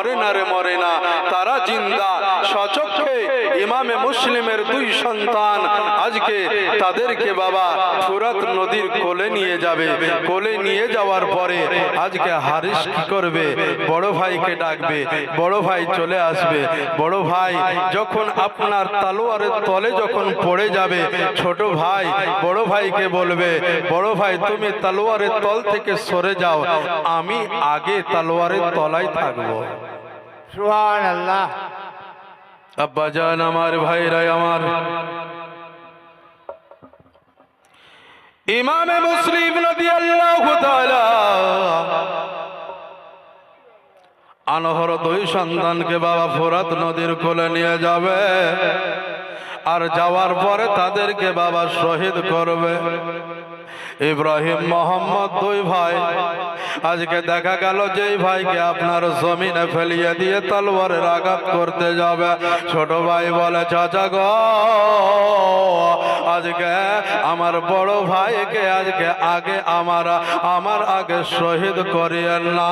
মরে না রে মরে না, তারা জিন্দা সচক্ষে ইমামে মুসলিমের দুই সন্তান আজকে তাদেরকে বাবা ফুরাত নদীর কোলে নিয়ে যাবে। কোলে নিয়ে যাওয়ার পরে আজকে হারিস কি করবে, বড় ভাইকে ডাকবে, বড় ভাই চলে আসবে। বড় ভাই যখন আপনার তলোয়ারের তলে যখন পড়ে যাবে, ছোট ভাই বড় ভাইকে বলবে, বড় ভাই তুমি তলোয়ারের তল থেকে সরে যাও, আমি আগে তলোয়ারের তলায় থাকবো। সুবহানাল্লাহ। আব্বা জান আমার, ভাইরা আমার, ইমামে মুসলিম রাদিয়াল্লাহু তাআলা আনহর দুই সন্তানকে বাবা ফোরাত নদীর কোলে নিয়ে যাবে, আর যাওয়ার পরে তাদেরকে বাবা শহীদ করবে। ইব্রাহিম মোহাম্মদ দুই ভাই আজকে দেখা গেল যেই ভাইকে আপনার জমিনে ফেলিয়ে দিয়ে তলোয়ারের আঘাত করতে যাবে, ছোট ভাই বলে চাচা গো আজকে আমার বড় ভাইকে আজকে আগে আমার আগে শহীদ করিয়েন না,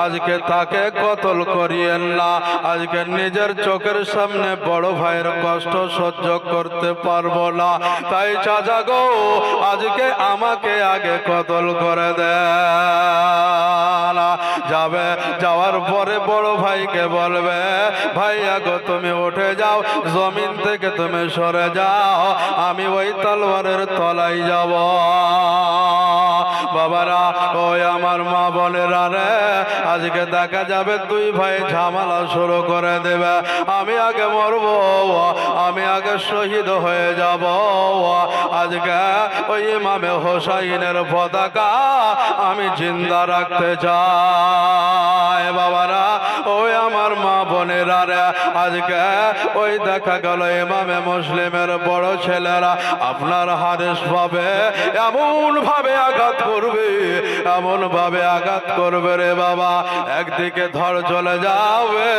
আজকে তাকে কতল করিয়েন না, আজকে নিজের চোখের সামনে বড় ভাইয়ের কষ্ট সহ্য করতে পারবো না, তাই চাচা গো আজকে আমাকে আগে কতল করে দেন। যাবে, যাওয়ার পরে বড় ভাইকে বলবে ভাইয়া গো তুমি উঠে যাও, জমিন থেকে তুমি সরে যাও, আমি ওই তলোয়ারের তলায় যাব। বাবারা, ওই আমার মা বোনেরা রে, আজকে দেখা যাবে দুই ভাই ঝামেলা শুরু করে দেবে, আমি আগে মরব, আমি আগে শহীদ হয়ে যাব। আজকে ওই ইমামে হোসাইনের পতাকা আমি জিন্দা রাখতে চাই। বাবারা, ওই আমার মা বোনেরা রে, আজকে ওই দেখা গেল ইমামে মুসলিমের বড় ছেলেরা আপনার হাদিস পাবে, এমন ভাবে আঘাত করবে, এমন ভাবে আঘাত করবে রে বাবা, একদিকে ধর চলে যাবে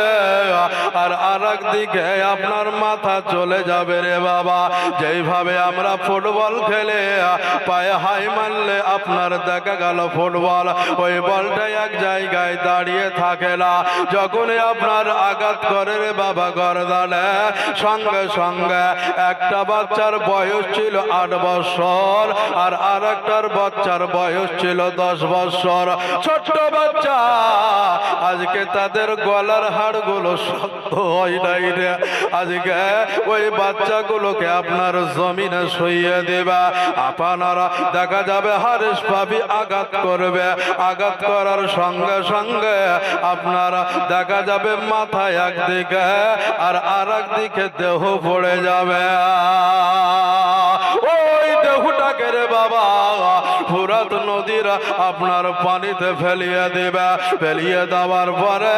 আর আরেক দিকে আপনার মাথা চলে যাবে রে বাবা। যেইভাবে আমরা ফুটবল খেলে পায়ে হাই মারলে আপনার দেখা গেল ফুটবল ওই বলটা এক জায়গায় দাঁড়িয়ে থাকে না, যখনই আপনার আঘাত করে রে বাবা গর্দানে, সঙ্গে সঙ্গে একটা বাচ্চার বয়স ছিল 8 বছর আর আরেকটার বাচ্চার বয়স ছিল 10 বছর। ছোট্ট বাচ্চা, আজকে তাদের গলার হাড়গুলো শক্ত হয় নাই রে, আজকে ওই বাচ্চাগুলোকে আপনার জমিনে শুইয়ে দেবা, আপনারা দেখা যাবে হারিস পাবি আঘাত করবে, আঘাত করার সঙ্গে সঙ্গে আপনারা দেখা যাবে মাথায় একদিকে আর আরেক দিকে দেহ পড়ে যাবে। ওই দেহটাকে রে বাবা ফুরাত নদীর আপনার পানিতে ফেলিয়ে দেবে, ফেলিয়ে দেওয়ার পরে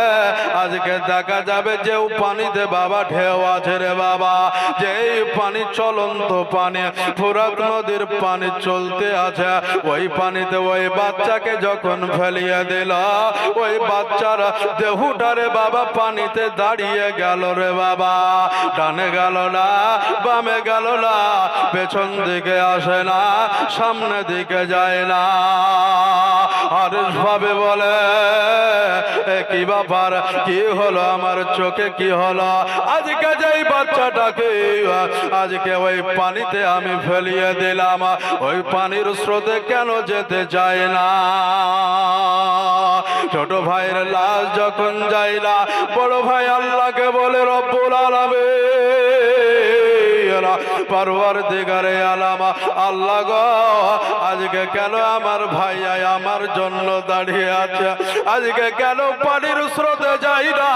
আজকে দেখা যাবে যে পানিতে বাবা ঢেউ আছে রে বাবা, যেই পানি চলন্ত পানি, ফুরাত নদীর পানি চলতে আছে, ওই পানিতে ওই বাচ্চাকে যখন ফেলিয়ে দিল, ওই বাচ্চার দেহটারে বাবা পানিতে দাঁড়িয়ে গেল রে বাবা, ডানে গেল না, বামে গেল না, পেছন দিকে আসে না, সামনে দিকে যায় না। হারিস ভাবে বলে কি ব্যাপার, কি হলো আমার চোখে, কি হলো, আজকে যেই বাচ্চাটাকে আজকে ওই পানিতে আমি ফেলিয়ে দিলাম, ওই পানির স্রোতে কেন যেতে চায় না। ছোট ভাইয়ের লাশ যখন যায় না, বড় ভাই আল্লাহকে বলে রব্বুল আলামিন, পরওয়ারদিগারে আলাম, আল্লাহ গো আজকে কেন আমার ভাইয়া আমার জন্য দাঁড়িয়ে আছে, আজকে কেন পানির স্রোতে যাই না,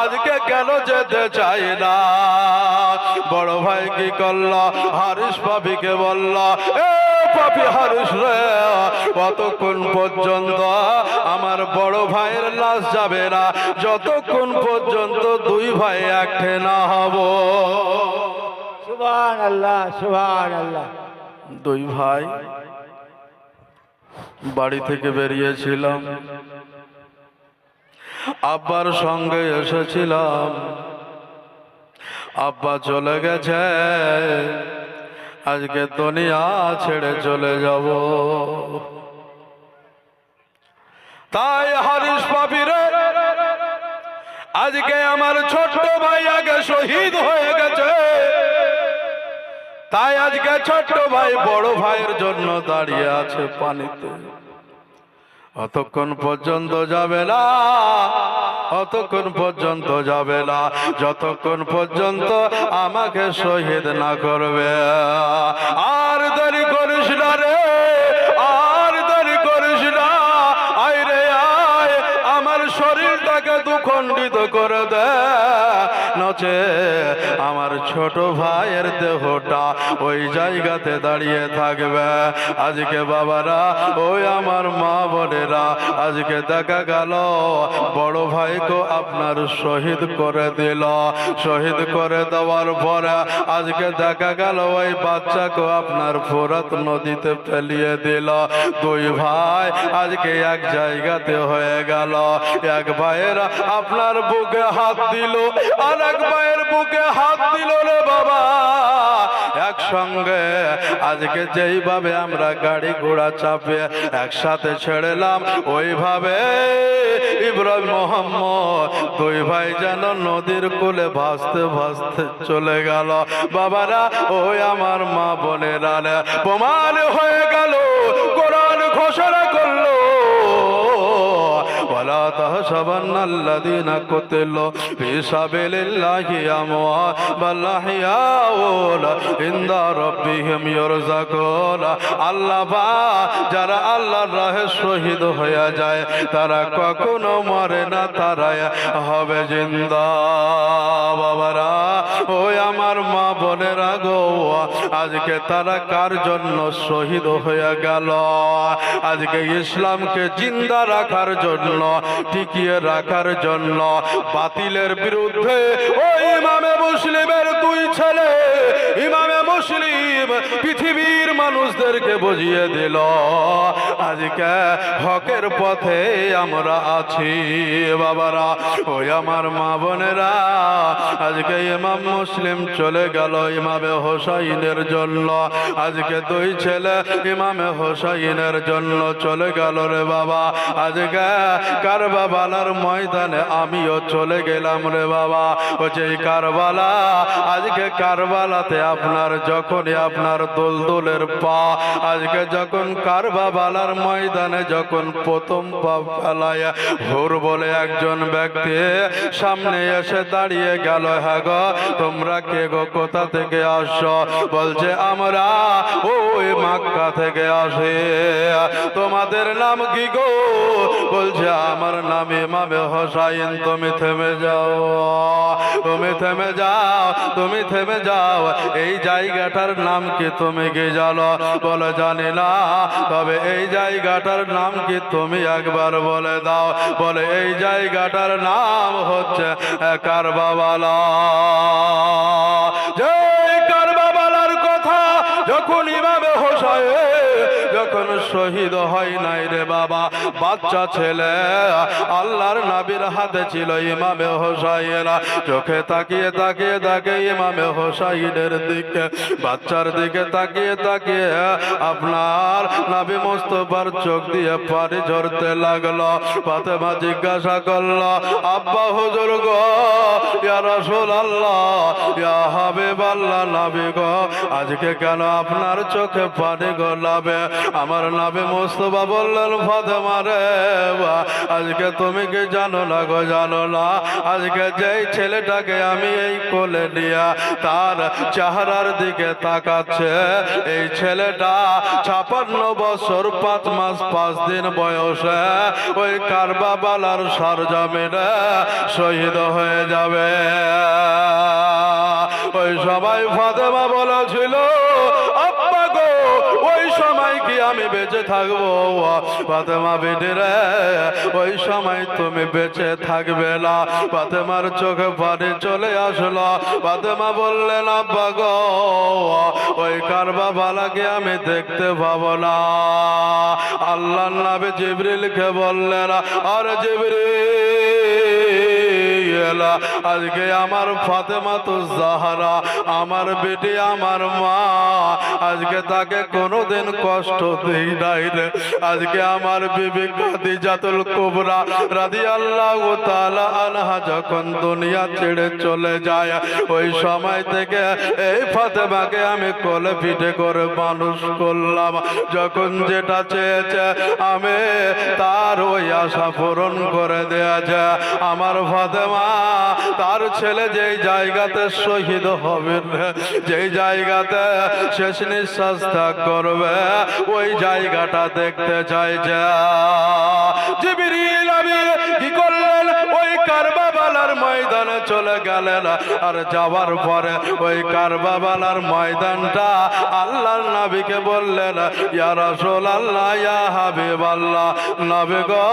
আজকে কেন যেতে চাই না। বড় ভাই কি করল, হারিস পাপিকে বলল, এ পাপি হারিস রে, কতক্ষণ পর্যন্ত আমার বড় ভাইয়ের লাশ যাবে না, যতক্ষণ পর্যন্ত দুই ভাই একঠে না হব। সুবহানাল্লাহ, সুবহানাল্লাহ। দুই ভাই বাড়ি থেকে বেরিয়েছিলাম, আব্বার সঙ্গে এসেছিলাম, আব্বা চলে গেছে, আজকে দুনিয়া ছেড়ে চলে যাব। তাই হারিস পাপিরে আজকে আমার ছোট্ট ভাই আগে শহীদ হয়ে গেছে, তাই আজকে ছোট্ট ভাই বড় ভাইয়ের জন্য দাঁড়িয়ে আছে পানিতে। অতক্ষণ পর্যন্ত যাবে না, অতক্ষণ পর্যন্ত যাবে না যতক্ষণ পর্যন্ত আমাকে শহীদ না করবে। আর দেরি করিস না রে, আর দেরি করিস না, আয় রে আয়, আমার শরীরটাকে দুখণ্ডিত করে দে, নচে আমার ছোট ভাইয়ের দেহটা ওই জায়গাতে দাঁড়িয়ে থাকবে। আজকে বাবারা, ওই আমার মা বোনেরা, আজকে দেখা গেল বড় ভাইকে আপনার শহীদ করে দিল। শহীদ করে দেওয়ার পরে আজকে দেখা গেল ওই বাচ্চাকে আপনার ফোরাত নদীতে ফেলিয়ে দিল। দুই ভাই আজকে এক জায়গাতে হয়ে গেল। এক ভাইয়ের আপনার বুকে হাত দিল, আর এক ভাইয়ের বুকে হাত দিল রে বাবা। একসঙ্গে আজকে যেইভাবে আমরা গাড়ি ঘোড়া চাপে একসাথে ছেড়েলাম, ওইভাবে ইব্রাহিম মোহাম্মদ দুই ভাই যেন নদীর কোলে ভাসতে ভাসতে চলে গেল। বাবারা, ওই আমার মা বোনেরা, প্রমাণ হয়ে গেল, কোরআন ঘোষণা করলো, ওয়ালা তাহসাবান্নাল্লাযীনা কুতিলু ফী সাবিলিল্লাহি আমওয়াত বাল আহইয়াউন ইনদা রাব্বিহিম ইরযাকুন। আল্লাহ পাক যারা আল্লাহর রাহে শহীদ হয়ে যায় তারা কখনো মরে না, তারা হবে জিন্দা। বাবারা, ওই আমার মা বোনেরা গো, আজকে তারা কার জন্য শহীদ হয়ে গেল? আজকে ইসলামকে জিন্দা রাখার জন্য, টিকিয়ে রাখার জন্য, বাতিলের বিরুদ্ধে ওই ইমামে মুসলিমের দুই ছেলে, ইমামে মুসলিম পৃথিবীর মানুষদেরকে বুঝিয়ে দিল আজকে হকের পথে আমরা আছি। বাবারা, ওই আমার মা বোনেরা, আজকে ইমাম মুসলিম চলে গেল ইমামে হোসাইনের জন্য। আজকে দুই ছেলে ইমামে হোসাইনের জন্য চলে গেল রে বাবা। আজকে কারবালার ময়দানে আমিও চলে গেলাম রে বাবা। ও যে কারবালা, আজকে কারবালাতে আপনার যখনই আপনার দুলদুলের পা, আজকে যখন কারবালার ময়দানে যখন প্রথম পা ফেলায়, হুর বলে একজন ব্যক্তি সামনে এসে দাঁড়িয়ে গেল। হ্যাঁ গো, তোমরা কে গো, কোথা থেকে আসছো? বলছে আমরা ওই মক্কা থেকে আসে। তোমাদের নাম কি গো? বলছে আমার নাম ইমামে হোসাইন। তুমি থেমে যাও, তুমি থেমে যাও, তুমি থেমে যাও। এই জায়গাটার নাম কি তুমি কি জানো? বলে জানি না, তবে এই জায়গাটার নাম কি তুমি একবার বলে দাও। বলে এই জায়গাটার নাম হচ্ছে কারবালা। যে কারবালার কথা যখন ইমামে হোসাইন যখন শহীদ হয় নাই রে বাবা, বাচ্চা ছেলে আল্লাহর নবীর হাতে ছিল ইমামে হোসাইন। চোখে তাকিয়ে তাকিয়ে তাকিয়ে ইমামে হোসাইনের দিকে, বাচ্চার দিকে তাকিয়ে তাকিয়ে আপনার নবী মুস্তাফার চোখ দিয়ে পানি ঝরতে লাগলো। ফাতেমা জিজ্ঞাসা করলো, আব্বা হুজুর গো, ইয়া রাসূলুল্লাহ, ইয়া হাবিবাল্লাহ, নবী গো, আজকে কেন আপনার চোখে পানি গলাবে? আমার নবী মুস্তাফা বললেন, ফাতেমা রে, আজকে তুমি কি জানো না গো? জানো না? আজকে যেই ছেলেটাকে আমি এই কোলে নিয়ে তার চেহারার দিকে তাকাচ্ছে, এই ছেলেটা 56 বছর 5 মাস 5 দিন বয়সে ওই কারবালার সরজমিনে শহীদ হয়ে যাবে। ওই সবাই ফাতেমা বলেছিল, আব্বা গো, ওই সময় কি আমি বেঁচে থাকবো? ফাতেমা বেটি রে, ওই সময় তুমি বেঁচে থাকবে না। ফাতেমার চোখে পানি চলে আসলো। ফাতেমা বললেন, আব্বা গো, ওই কারবালাকে আমি দেখতে পাবো না। আল্লাহর নবী জিবরিলকে বললেন, আরে জিবরিল, আজকে আমার ফাতেমা তো জাহরা, আমার বেটি, আমার মা, আজকে তাকে কোনোদিন কষ্ট দেই নাই রে। আজকে আমার বিবি খাদিজাতুল কুবরা রাদিয়াল্লাহু তাআলা আনহা যখন দুনিয়া ছেড়ে চলে যায়, ওই সময় থেকে এই ফাতেমাকে আমি কোলে পিঠে করে মানুষ করলাম। যখন যেটা চেয়েছে আমি তার ওই আশা পূরণ করে দেয়াছে। আমার ফাতেমা তার ছেলে যেই জায়গাতে শহীদ হবে, যেই জায়গাতে শেষ নিঃশ্বাস ত্যাগ করবে, ওই জায়গাটা দেখতে চাইছে। জিবরিল আমিন কি করলেন? ওই কারবালার ময়দানে চলে গেলেন। আর যাওয়ার পরে ওই কারবালার ময়দানটা আল্লাহর নবীকে বললেন, ইয়া রাসূলুল্লাহ, ইয়া হাবিবাল্লাহ, নবী গো,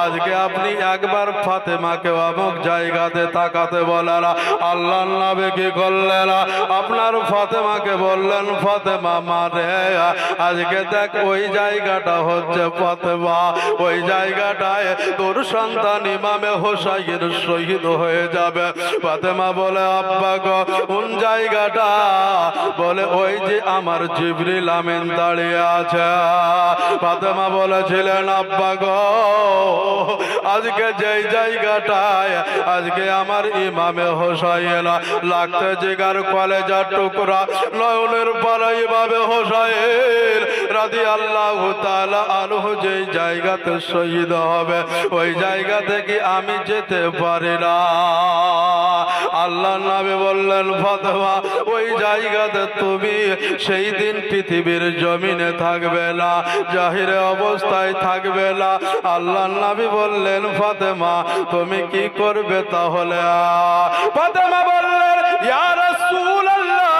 আজকে আপনি একবার ফাতেমাকে অমুক জায়গাতে তাকাতে বলেন। আল্লাহর নবী কি করলেন? আপনার ফাতেমাকে বললেন, ফাতেমা মারে, আজকে দেখ ওই জায়গাটা হচ্ছে ফাতেমা, ওই জায়গাটায় তোর সন্তান ইমামে হোসাইন শহীদ হয়ে যাবে। ফাতেমা বলে, আব্বা গো, কোন জায়গাটা? বলে, ওই যে আমার জিবরিল আমিন দাঁড়িয়ে আছে। ফাতেমা বলেছিলেন, আব্বা গো, আজকে যেই জায়গাটায় আজকে আমার ইমামে হোসাইন লাগতে জিগার কলেজার টুকরা নয়নের পারা ইমামে হোসাইন রাদিয়াল্লাহু তাআলা আনহু যেই জায়গাতে শহীদ হবে, ওই জায়গা থেকে আমি যেতে পারি না। আল্লাহর নবী বললেন, ফাতেমা, ওই জায়গাতে তুমি সেই দিন পৃথিবীর জমিনে থাকবে না, জাহিরে অবস্থায় থাকবে না। আল্লাহর নবী বললেন, ফাতেমা, তুমি কি করবে তাহলে? ফাতেমা বললেন, ইয়া রাসূলুল্লাহ,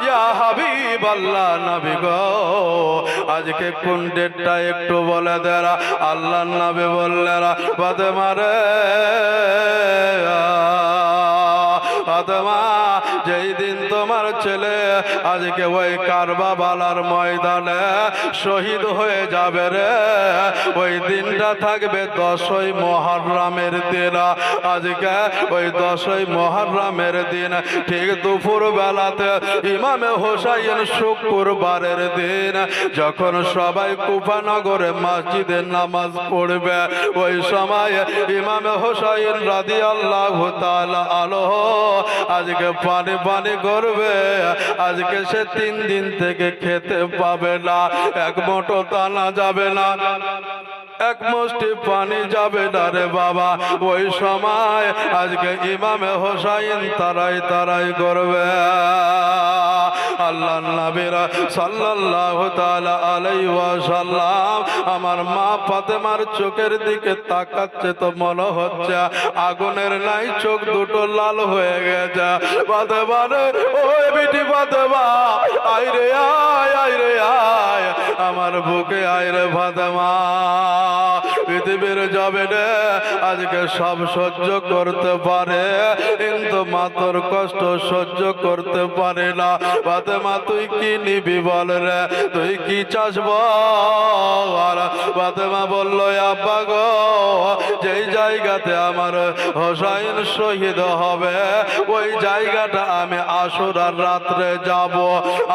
ইয়া হাবিবাল্লাহ, নবী গো, আজকে কোন ডেটটা একটু বলে দেন। আল্লাহর নবী বললেন, ফাতেমা রে, ফাতেমা, যেই দিন তোমার ছেলে আজকে ওই কারবালার ময়দানে শহীদ হয়ে যাবে রে, ওই দিনটা থাকবে 10ই মুহররমের দিন। আজকে ওই 10ই মুহররমের দিন ঠিক দুপুর বেলাতে ইমামে হোসাইন শুক্রবারের দিন যখন সবাই কুফা নগরে মসজিদে নামাজ পড়বে, ওই সময় ইমামে হোসাইন রাদিয়াল্লাহু তাআলা আনহু আজকে পানি পানি করবে। আজকে সে 3 দিন থেকে খেতে পাবে না, এক মুঠো দানা যাবে না, এক মুষ্টি পানি যাবে না রে বাবা। ওই সময় আজকে ইমামে হোসাইন তারাই তারাই করবে। আল্লাহর নবী সাল্লাল্লাহু তাআলা আলাইহি ওয়াসাল্লাম আমার মা ফাতেমার চোখের দিকে তাকাচ্ছে, তো মনে হচ্ছে আগুনের নাই চোখ দুটো লাল হয়ে গেছে। ফাতেমা রে, ওই বিটি ফাতেমা, আয় রে আয়, আয় রে আয়, আমার বুকে আয় রে ফাতেমা। পৃথিবীর জমিনে আজকে সব সহ্য করতে পারে, কিন্তু মা তোর কষ্ট সহ্য করতে পারে না। ফাতেমা, তুই কি নিবি বল রে, তুই কি চাস বল? ফাতেমা বলল, আব্বা গো, যেই জায়গাতে আমার হোসাইন শহীদ হবে, ওই জায়গাটা আমি আশুরার রাত্রে যাব।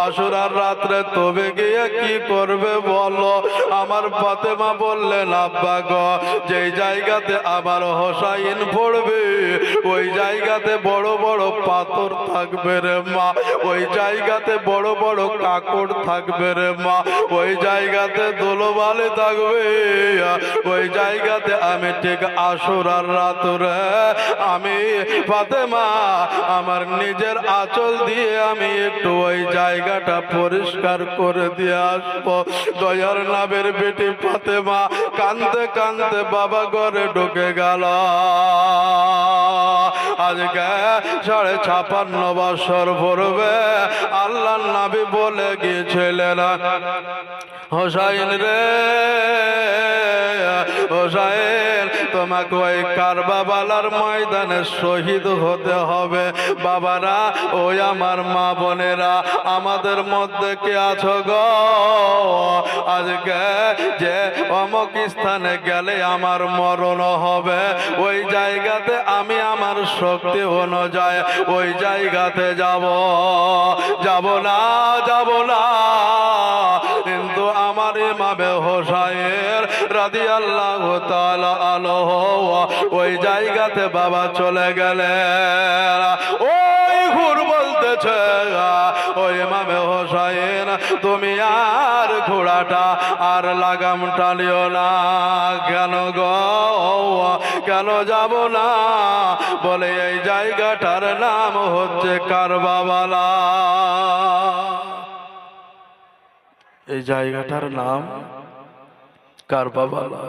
আশুরার রাত্রে তবে গিয়ে কি করবে বলো? আমার ফাতেমা বললেন, আব্বা গো, যেই জায়গাতে আমার হোসাইন পড়বে, ওই জায়গাতে বড় বড় পাথর থাকবে রে মা, ওই জায়গাতে বড় বড় কাকড় থাকবে রে মা, ওই জায়গাতে ধুলোবালি থাকবে, ওই জায়গাতে আমি ঠিক আশুরার রাত্রে আমি ফাতেমা আমার নিজের আঁচল দিয়ে আমি একটু ওই জায়গাটা পরিষ্কার করে দিয়ে আসবো। দয়ার নবীর বেটি ফাতেমা কাঁদতে কাঁদতে বাবা ঘরে ঢুকে গেল। আজকে 56 বছর পূর্বে আল্লাহর নবী বলে গিয়েছিলেন, হোসাইন রে হোসাইন, তোমাকে ওই কারবালার ময়দানে শহীদ হতে হবে। বাবারা, ওই আমার মা বোনেরা, আমাদের মধ্যে কে আছো গো? আজকে যে অমুক স্থানে গেলে আমার মরণ হবে, ওই জায়গাতে আমি আমার শক্তি অনুযায়ী ওই জায়গাতে যাব না, যাব না। কিন্তু আমার ইমামে হোসাইন রাদিয়াল্লাহু তাআলা আনহু ওই জায়গাতে বাবা চলে গেলেন। ওই হুর বলতেছে, ওই ইমামে হোসাইন, তুমি আর ঘোড়াটা আর লাগাম টানিও না। কেন গো, কেন যাব না? বলে এই জায়গাটার নাম হচ্ছে কারবালা। এই জায়গাটার নাম কারবালা।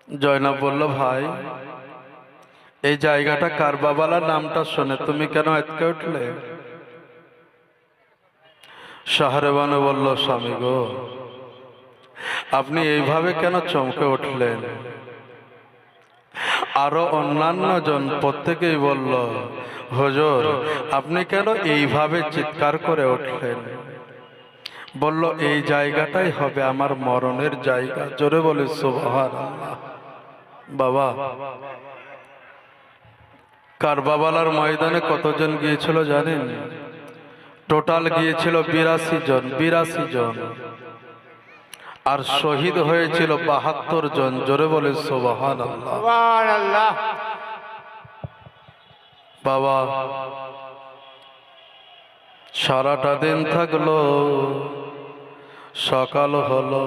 জয়নাব বলল, ভাই এই জায়গাটা কারবালার নামটা শুনে তুমি কেন আটকে উঠলে? শাহরেবানু বলল, স্বামী গো, আপনি এইভাবে কেন চমকে উঠলেন? আরো অন্যান্য জন প্রত্যেকেই বলল, হুজুর আপনি কেন এইভাবে চিৎকার করে উঠলেন? বলল, এই জায়গাটাই হবে আমার মরণের জায়গা। জোরে বলে সুবহানাল্লাহ। বাবা, কারবালার ময়দানে কতজন গিয়েছিল জানেন? টোটাল গিয়েছিল 82 জন, 82 জন। আর শহীদ হয়েছিল 72 জন। জোরে বলে সুবহানাল্লাহ। সুবহানাল্লাহ। বাবা, সারাটা দিন থাকলো, সকাল হলো,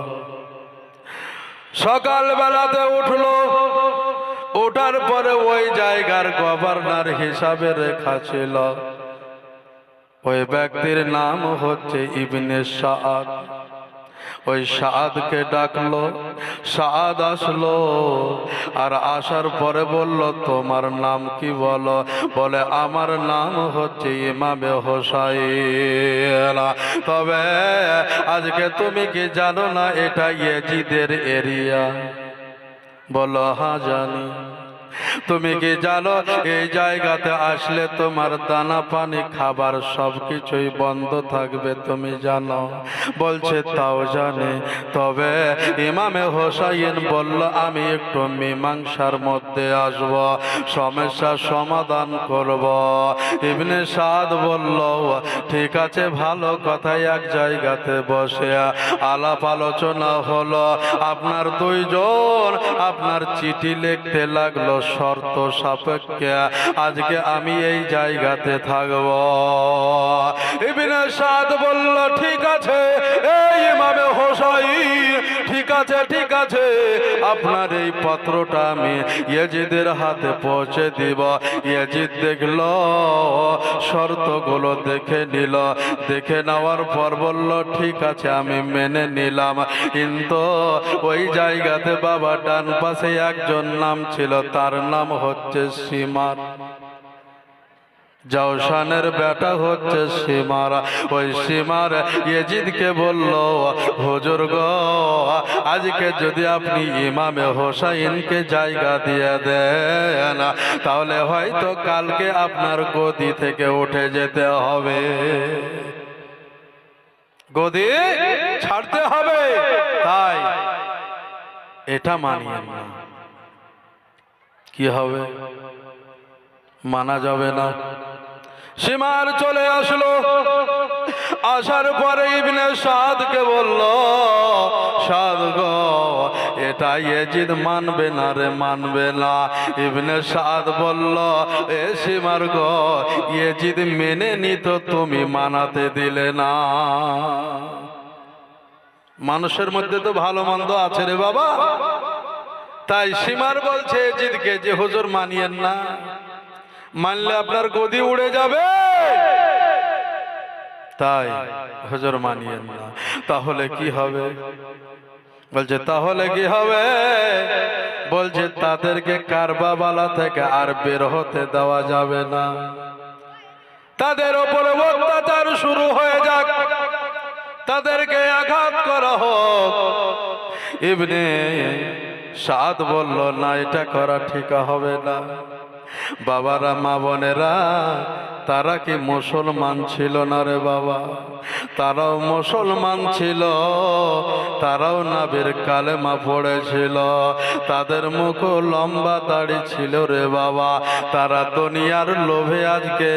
সকাল বেলাতে উঠলো। ওঠার পরে ওই জায়গার গভর্নর হিসাবে রেখা ছিল, ওই ব্যক্তির নাম হচ্ছে ইবনে সাআদ। ওই সাআদকে ডাকলো, সাআদ আসলো। আর আসার পরে বলল, তোমার নাম কি বলো? বলে, আমার নাম হচ্ছে ইমামে হোসাইন। তবে আজকে তুমি কি জানো না এটা ইয়েজিদের এরিয়া? বলো, হ্যাঁ জানি। তুমি কি জানো এই জায়গাতে আসলে তোমার দানা পানি খাবার সবকিছুই বন্ধ থাকবে? তুমি জানো? বলছে, তাও জানে। তবে ইমামে হোসাইন বলল, আমি একটু মীমাংসার মধ্যে আসব, সমস্যার সমাধান করব। ইবনে সাদ বলল, ঠিক আছে, ভালো কথাই। এক জায়গাতে বসে আলাপ আলোচনা হলো। আপনার দুইজন আপনার চিঠি লিখতে লাগলো, শর্ত সাপেক্ষে আজকে আমি এই জায়গাতে থাকব। ইবনে সাদ বলল, ঠিক আছে এই ইমামে হোসাইন, ঠিক আছে, ঠিক আছে, আপনার এই পত্রটা আমি ইয়েজিদের হাতে পৌঁছে দিব। ইয়েজিদ দেখলো, শর্তগুলো দেখে নিল। দেখে নেওয়ার পর বলল, ঠিক আছে, আমি মেনে নিলাম। কিন্তু ওই জায়গাতে বাবা ডান পাশে একজন নাম ছিল, তার নাম হচ্ছে সিমার। জাওশানের বেটা হচ্ছে সিমার। ওই সিমার ইয়েজিদকে বলল, হুজুর গো, আজকে যদি আপনি ইমামে হোসাইনকে জায়গা দিয়ে দেন, তাহলে হয়তো কালকে আপনার গদি থেকে উঠে যেতে হবে, গদি ছাড়তে হবে। তাই এটা মানিয়েন না। কি হবে? মানা যাবে না। সীমার চলে আসলো। আসার পরে ইবনে সাদকে বলল, সাদ গো, এটা ইয়েজিদ মানবে না রে, মানবে না। ইবনে সাদ বলল, এ সীমার গো, ইয়েজিদ মেনে নিত, তুমি মানাতে দিলে না। মানুষের মধ্যে তো ভালো মন্দ আছে রে বাবা। তাই সীমার বলছে ইয়েজিদকে যে, হুজুর মানিয়েন না, মানলে আপনার গদি উড়ে যাবে। তাই হুজুর মানিয়েন না। তাহলে কি হবে? বলছে, তাহলে কি হবে? বলছে, তাদেরকে কারবালা থেকে আর বের হতে দেওয়া যাবে না। তাদের উপরে অত্যাচার শুরু হয়ে যাক, তাদেরকে আঘাত করা হোক। ইবনে সাদ বলল, না, এটা করা ঠিক হবে না। বাবারা, মা বোনেরা, তারা কি মুসলমান ছিল না রে বাবা? তারাও মুসলমান ছিল, তারাও নবীর কালেমা পড়েছিল, তাদের মুখ লম্বা দাড়ি ছিল রে বাবা। তারা দুনিয়ার লোভে আজকে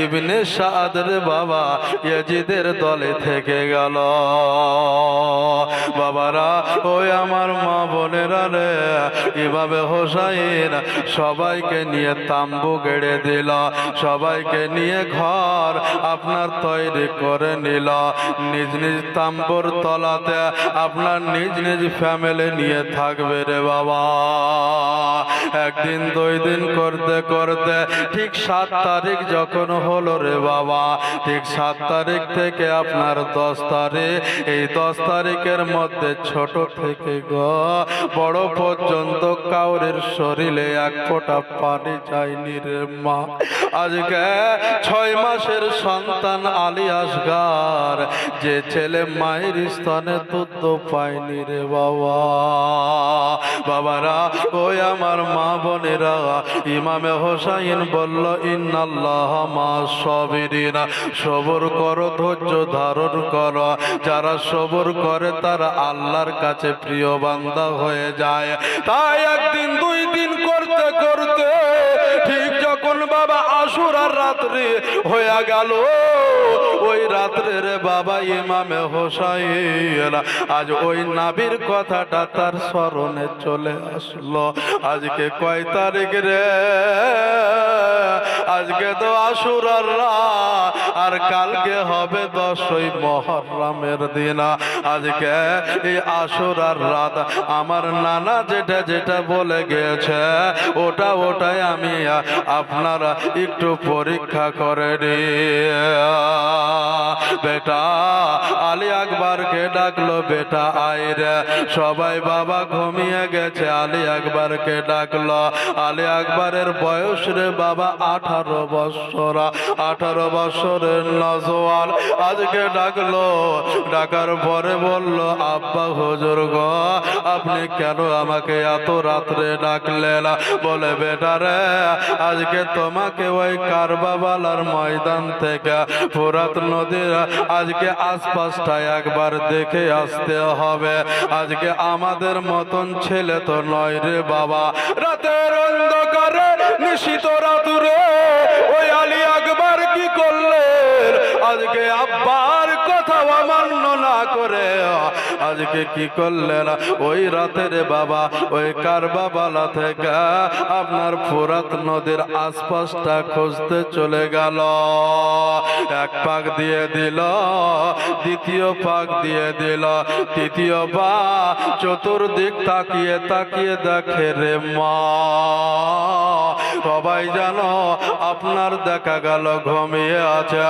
ইবনে সাদ রে বাবা ইয়াজিদের দলে থেকে গেল। বাবারা, ওই আমার মা বোনেরা রে, ইমামে হোসাইন সবাইকে নিয়ে তাম্বু গেড়ে দিল, সবাইকে নিয়ে ঘর আপনার তৈরি করে নিল। নিজ নিজ তাম্বুর তলাতে আপনার নিজ নিজ ফ্যামিলি নিয়ে থাকবে রে বাবা। একদিন 2 দিন করতে করতে ঠিক 7 তারিখ যখন হলো রে বাবা, ঠিক 7 তারিখ থেকে আপনার 10 তারিখ, এই 10 তারিখের মধ্যে ছোট থেকে বড় পর্যন্ত কাউরের শরীরে 1 ফোঁটা পানি যায়নি রে মা। আজকে 6 মাসের সন্তান আলী আসগার, যে ছেলে মায়ের স্তনে দুধ পায়নি রে বাবা। বাবারা, ওই আমার মা বোনেরা, ইমামে হোসাইন বলল, ইন্নাল্লাহ মা সাবিরিন, সবর করো, ধৈর্য ধারণ করো। যারা সবর করে তারা আল্লাহর কাছে প্রিয় বান্দা হয়ে যায়। তাই একদিন 2 দিন করতে করতে ঠিক যখন বাবা আশুরার রাত্রি হয়ে গেল, ওই রাত্রে রে বাবা ইমামে হোসাইন আজ ওই নবীর কথাটা তার স্মরণে চলে আসলো। আজকে কয় তারিখ রে? আজকে তো আশুরার রাত, আর কালকে হবে 10ই মুহররমের দিন। আজকে এই আশুরার রাত আমার নানা যেটা যেটা বলে গেছে ওটাই আমি আপনারা একটু পরীক্ষা করে নি। বেটা আলী আকবরকে ডাকলো, বেটা আইরে। সবাই বাবা ঘুমিয়ে গেছে, আলী আকবরকে ডাকলো। আলী আকবরের বয়স রে বাবা 18 বছর। 18 বছরের নজওয়ান আজকে ডাকলো। ডাকার পরে বলল, আব্বা হুজুর গো, আপনি কেন আমাকে এত রাত্রে ডাকলেন? বলে, বেটা রে, আজকে তোমাকে ওই কারবালার ময়দান থেকে ফোরাত নদীর আজকে আশপাশটা একবার দেখে আসতে হবে। আজকে আমাদের মতন ছেলে তো নয় রে বাবা। রাতের অন্ধকারে নিশিত রাতুরে ওই আলী আকবর কি করলেন? আজকে আব্বার কথা অমান্য না করে আজকে কি করলেন? ওই রাতের বাবা ওই কারবালা থেকে আপনার ফোরাত নদীর আশপাশটা খুঁজতে চলে গেল। 1 পাক দিয়ে দিল, 2য় পাক দিয়ে দিল, 3য় পাক, চতুর্দিক তাকিয়ে তাকিয়ে দেখে রে মা, সবাই জানো আপনার দেখা গেল ঘুমিয়ে আছে।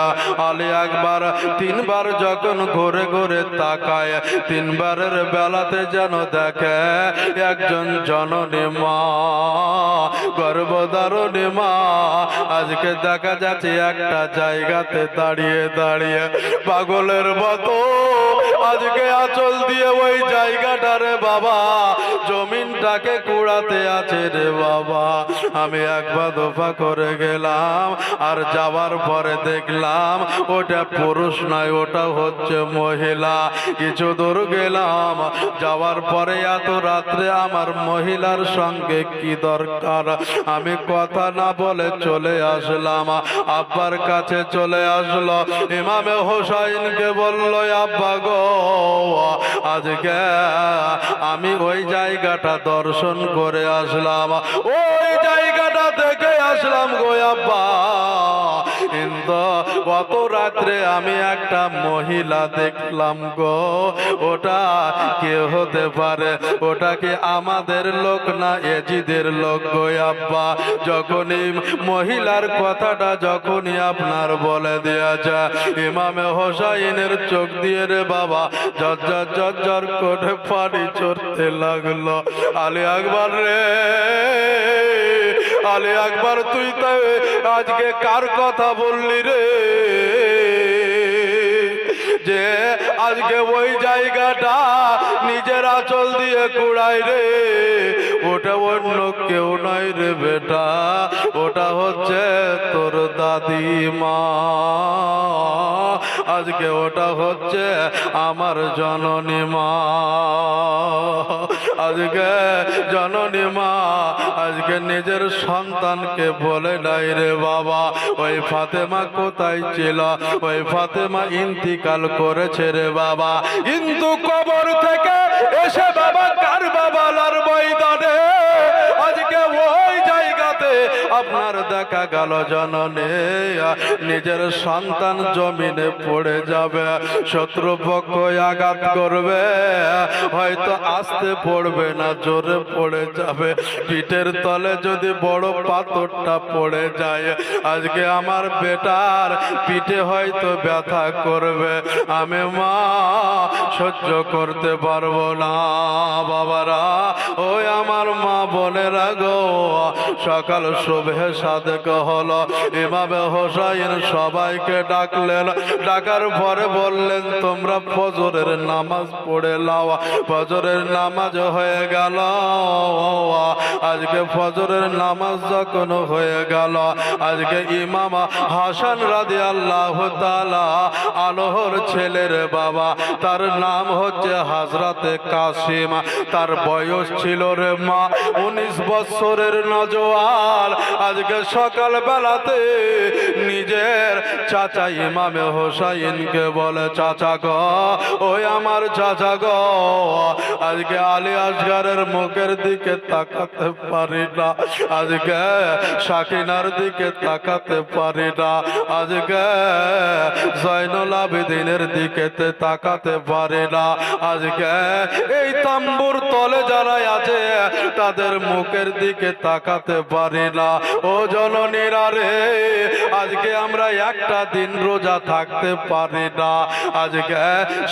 আলী আকবর 3 বার যখন ঘুরে ঘুরে তাকায়, 3 বারের বেলাতে যেন দেখে একজন জননী মা, গর্ভধারণী মা আজকে দেখা যাচ্ছে একটা জায়গাতে দাঁড়িয়ে দাঁড়িয়ে পাগলের মতো আজকে আঁচল দিয়ে ওই জায়গাটারে বাবা জমিনটাকে কুড়াতে আছে রে বাবা। আমি একবার দফা করে গেলাম, আর যাওয়ার পরে দেখলাম ওটা পুরুষ নয়, ওটা হচ্ছে মহিলা। কিছু দূর গেলাম, যাওয়ার পরে এত রাত্রে আমার মহিলার সঙ্গে কি দরকার? আমি কথা না বলে চলে আসলাম, আব্বার কাছে চলে আসলো। ইমামে হোসাইনকে বলল, আব্বা গো, আজকে আমি ওই জায়গাটা দর্শন করে আসলাম, ওই জায়গাটা দেখে আসলাম গো আব্বা। কিন্তু গত রাত্রে আমি একটা মহিলা দেখলাম গো, ওটা কে হতে পারে? ওটা কি আমাদের লোক না এজিদের লোক গো আব্বা? যখনই মহিলার কথাটা যখনই আপনার বলে দেয়া যায়, ইমামে হোসাইনের চোখ দিয়ে রে বাবা ঝরঝর ঝরঝর করে পানি চড়তে লাগলো। আলী আকবর রে, আলী আকবর, তুই তো আজকে কার কথা বললি রে? যে আজকে ওই জায়গাটা নিজের আঁচল দিয়ে কুড়াই রে, ওটা অন্য কেউ নয় রে বেটা, ওটা হচ্ছে তোর দাদিমা। আজকে ওটা হচ্ছে আমার জননী মা। আজকে জননী মা আজকে নিজের সন্তানকে বলে নাই রে বাবা, ওই ফাতেমা কোথায় ছিল, ওই ফাতেমা ইন্তিকাল করেছে রে বাবা। কিন্তু কবর থেকে এসে বাবা কারবালার ময়দানে আজকে ওই জায়গাতে আপনার দেখা গেল জননী নিজের সন্তান জমিনে পড়ে যাবে, শত্রুপক্ষ আঘাত করবে, হয়তো আস্তে পড়বে না, জোরে পড়ে যাবে। পিঠের তলে যদি বড় পাথরটা পড়ে যায়, আজকে আমার বেটার পিঠে হয়তো ব্যথা করবে, আমি মা সহ্য করতে পারবো না। বাবারা, ওই আমার মা বোনেরা গো, সকাল শুভে সাদেক হলো, ইমামে হোসাইন সবাইকে ডাকলেন, ডাকার পরে বললেন তোমরা ফজরের নামাজ পড়ে লাও। ফজরের নামাজ হয়ে গেল। আজকে ফজরের নামাজ যখন হয়ে গেল, আজকে ইমাম হাসান রাদিয়াল্লাহু তাআলা আনহুর ছেলের বাবা, তার নাম হচ্ছে হযরতে কাসিম, তার বয়স ছিল রে মা 19 বছরের নজওয়ান। আজকে সকাল বেলাতে নিজের চাচা ইমামে হোসাইনকে বলে, চাচা গো, ওই আমার চাচা গো, আজকে আলী আসগারের মুখের দিকে তাকাতে পারি না, আজকে সাকিনার দিকে তাকাতে পারি না, আজকে জয়নুল আবেদিনের দিকে তাকাতে পারি না, আজকে এই তাম্বুর তলে যারা আছে তাদের মুখের দিকে তাকাতে পারি না। ও জননীরা রে, আজকে আমরা একটা দিন রোজা থাকতে পারি না, আজকে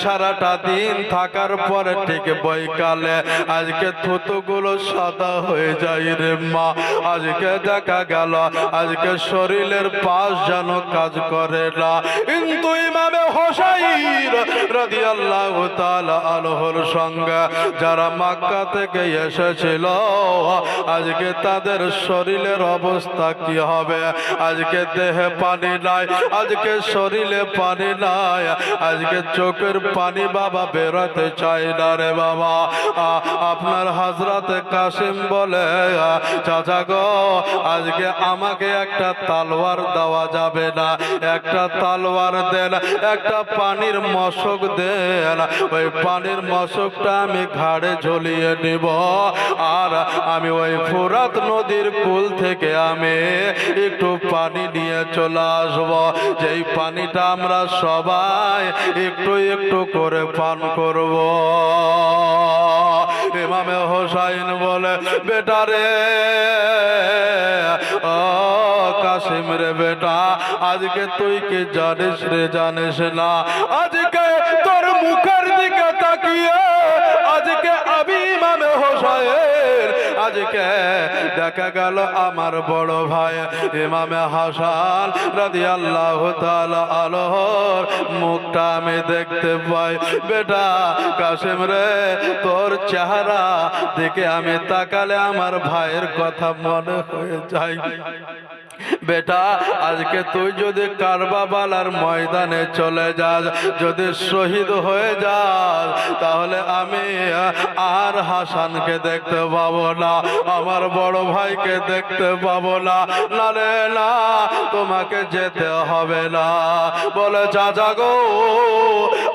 সারাটা দিন থাকার পরে ঠিক বৈকালে আজকে থুতুগুলো সাদা হয়ে যায় রে মা। আজকে দেখা গেল আজকে শরীরের পাশ যেন কাজ করে না। কিন্তু ইমামে হোসাইন রাদিয়াল্লাহু তাআলা আনহুর সঙ্গে যারা মক্কা থেকে এসেছিল, আজকে তাদের শরীরের অবস্থা কি হবে? আজকে দেহে পানি নাই, আজকে শরীরে পানি নাই, আজকে চোখের পানি বাবা বেরোতে চায় না রে বাবা। আপনার হযরতে কাসিম বলে, চাচা গো, আজকে আমাকে একটা তলোয়ার দেওয়া যাবে না? একটা তলোয়ার দেন, একটা পানির মশক দেন, ওই পানির মশকটা আমি ঘাড়ে ঝুলিয়ে নিব, আর আমি ওই ফুরাত নদীর কুল থেকে আমি একটু পানি নিয়ে চলে আসব, যেই পানিটা আমরা সবাই একটু একটু করে পান করব। ইমামে হোসাইন বলে, বেটা রে, ও কাসিম রে বেটা, আজকে তুই কি জানিস রে? জানিস না? আজকে তোর মুখের দিকে তাকিয়ে আজকে আমি ইমামে হোসাইন, আজকে দেখা গেল আমার বড় ভাই ইমামে হাসান রাদিয়াল্লাহু তাআলা আনহুর মুখটা আমি দেখতে পাই। বেটা কাসিম রে, তোর চেহারা দেখে আমি তাকালে আমার ভাইয়ের কথা মনে হয়ে যায়। বেটা, আজকে তুই যদি কারবালার ময়দানে চলে যাস, যদি শহীদ হয়ে যাস, তাহলে আমি আর হাসানকে দেখতে পাবো না, আমার বড় ভাইকে দেখতে পাবো না, না রে না, তোমাকে যেতে হবে না। বলে, চাচা গো,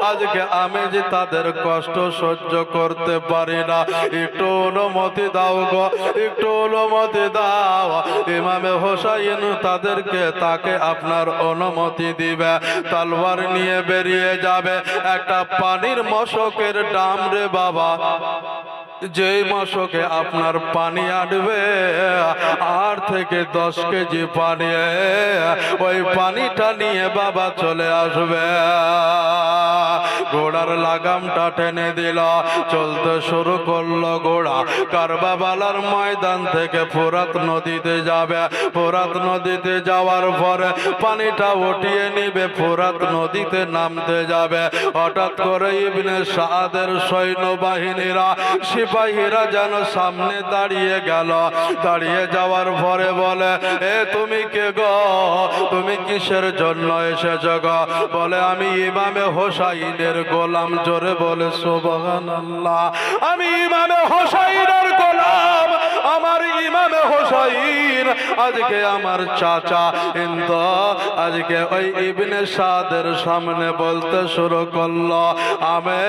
আজকে আমি যে তাদের কষ্ট সহ্য করতে পারি না, একটু অনুমতি দাও গো, একটু অনুমতি দাও। ইমামে হোসাইন তাদেরকে তাকে আপনার অনুমতি দিবে, তলোয়ার নিয়ে বেরিয়ে যাবে, একটা পানির মশকের দাম রে বাবা যেই মশকে আপনার পানি আনবে 8 থেকে 10 কেজি পানি, ওই পানিটা নিয়ে বাবা চলে আসবে। ঘোড়ার লাগামটা টেনে দিল, চলতে শুরু করলো ঘোড়া। কারবালার ময়দান থেকে ফোরাত নদীতে যাবে। ফোরাত নদীতে যাওয়ার পরে পানিটা উঠিয়ে নিবে, ফোরাত নদীতে নামতে যাবে। হঠাৎ করে ইবনে সাদের সৈন্যবাহিনীরা, সিপাহীরা যেন সামনে দাঁড়িয়ে গেল। দাঁড়িয়ে যাওয়ার পরে বলে, এ তুমি কে গো, তুমি কিসের জন্য এসেছ গো? বলে, আমি ইমামে হোসাইনের গোলাম। জোরে বলে সুবহানাল্লাহ। আমি ইমামে হোসাইনের গোলাম, আমার ইমামে হোসাইন আজকে আমার চাচা। কিন্তু আজকে ওই ইবনে সাদের সামনে বলতে শুরু করলো, আমি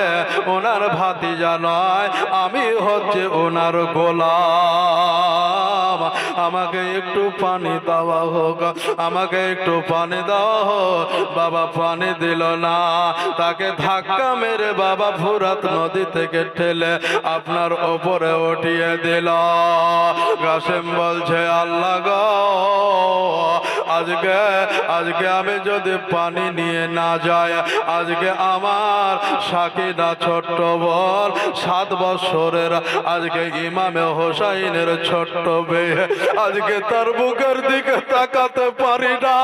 ওনার ভাতিজা নয়, আমি হচ্ছে ওনার গোলাম। আমাকে একটু পানি দেওয়া হোক, আমাকে একটু পানি দেওয়া হোক। বাবা পানি দিল না, তাকে ধাক্কা মেরে বাবা ফোরাত নদী থেকে ঠেলে আপনার ওপরে উঠিয়ে দিল। কাসেম বলছে, আল্লাহ গো, আজকে আমি যদি পানি নিয়ে না যাই, আজকে আমার সাকিনা ছোট্ট বোন 7 বছরের, আজকে ইমামে হোসাইনের ছোট্ট মেয়ে, আজকে তার বুকের দিকে তাকাতে পারি না।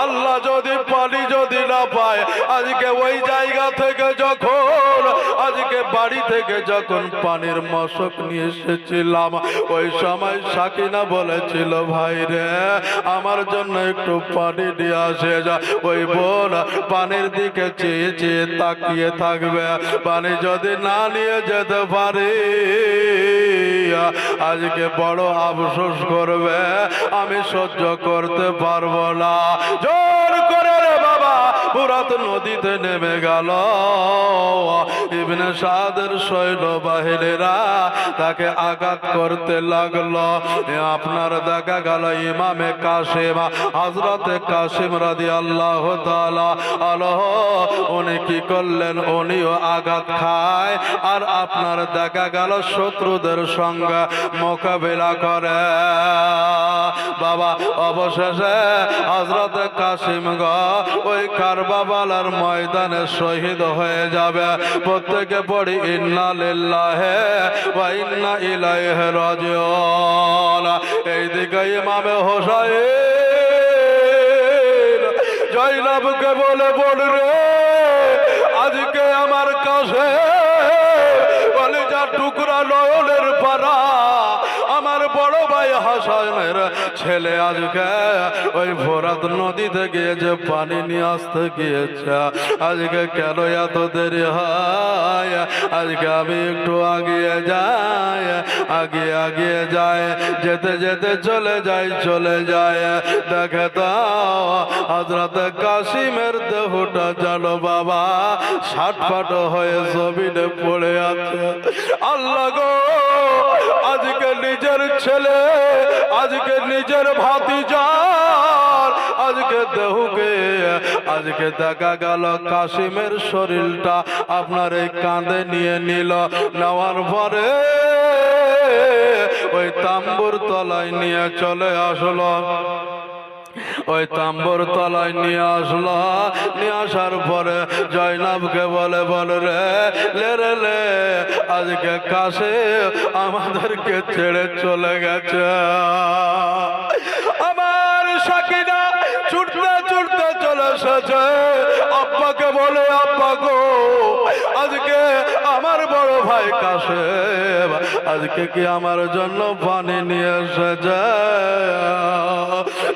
আল্লাহ যদি পানি যদি না পায়, আজকে ওই জায়গা থেকে যখন আজকে বাড়ি থেকে যখন পানির মশক নিয়ে এসেছিলাম, ওই সময় সাকিনা বলেছিল, ভাই রে আমার জন্য একটু পানি নিয়ে আসে যা। ওই বোন পানির দিকে চেয়ে চেয়ে তাকিয়ে থাকবে, পানি যদি না নিয়ে যেতে পারি আজকে বড় আফসোস করবে, আমি সহ্য করতে পারবো না। জোর করে রে বাবা ফোরাত নদীতে নেমে গেল। ইবনে সাদের সৈন্যবাহিনীরা তাকে আঘাত করতে লাগলো। আপনার দেখা গেল ইমামে কাসিম, হযরতে কাসিম রাদিয়াল্লাহু তাআলা আনহু, উনি কি করলেন, উনিও আঘাত খায় আর আপনার দেখা গেল শত্রুদের সঙ্গে মোকাবিলা করে। বাবা অবশেষে হযরতে কাসিম গো ওই কারবালার ময়দানে শহীদ হয়ে যাবে। প্রত্যেকে পড়ি ইন্না লিল্লাহি ওয়া ইন্না ইলাইহি রাজিউন। এইদিকে ইমামে হোসাইন জয়নাবকে বলে, বল রে আজকে আমার কাছে কলিজা টুকরা নয়নের পারা আমার বড় ভাই হাসানের ছেলে আজকে ওই ফোরাত নদীতে গিয়েছে, পানি নিয়ে আসতে গিয়েছে। আজকে কেন এত দেরি হয়? আজকে আমি একটু আগিয়ে যাই, আগিয়ে যায়, যেতে যেতে চলে যায়। দেখে তো হযরত কাসিমের দেহটা জানো বাবা ছাটফাট হয়ে জমিনে পড়ে আছে। আল্লাহ গো, আজকে নিজের ছেলে, আজকে নিজের ভাতিজার আজকে দেহকে আজকে দেখা গেল কাসিমের শরীরটা আপনার এই কাঁধে নিয়ে নিল। নেওয়ার পরে ওই তাম্বুর তলায় নিয়ে চলে আসলো। ওই তাম্বুর তলায় নিয়ে আসলো। নিয়ে আসার পরে জয়নাবকে বলে, বল রে লে আজকে কাসিম আমাদেরকে ছেড়ে চলে গেছে। আমার সাকিনা ছুটতে ছুটতে চলে এসেছে। আব্বাকে বলে, আব্বা গো আজকে আমার বড় ভাই কাসিম আজকে কি আমার জন্য পানি নিয়ে এসেছে।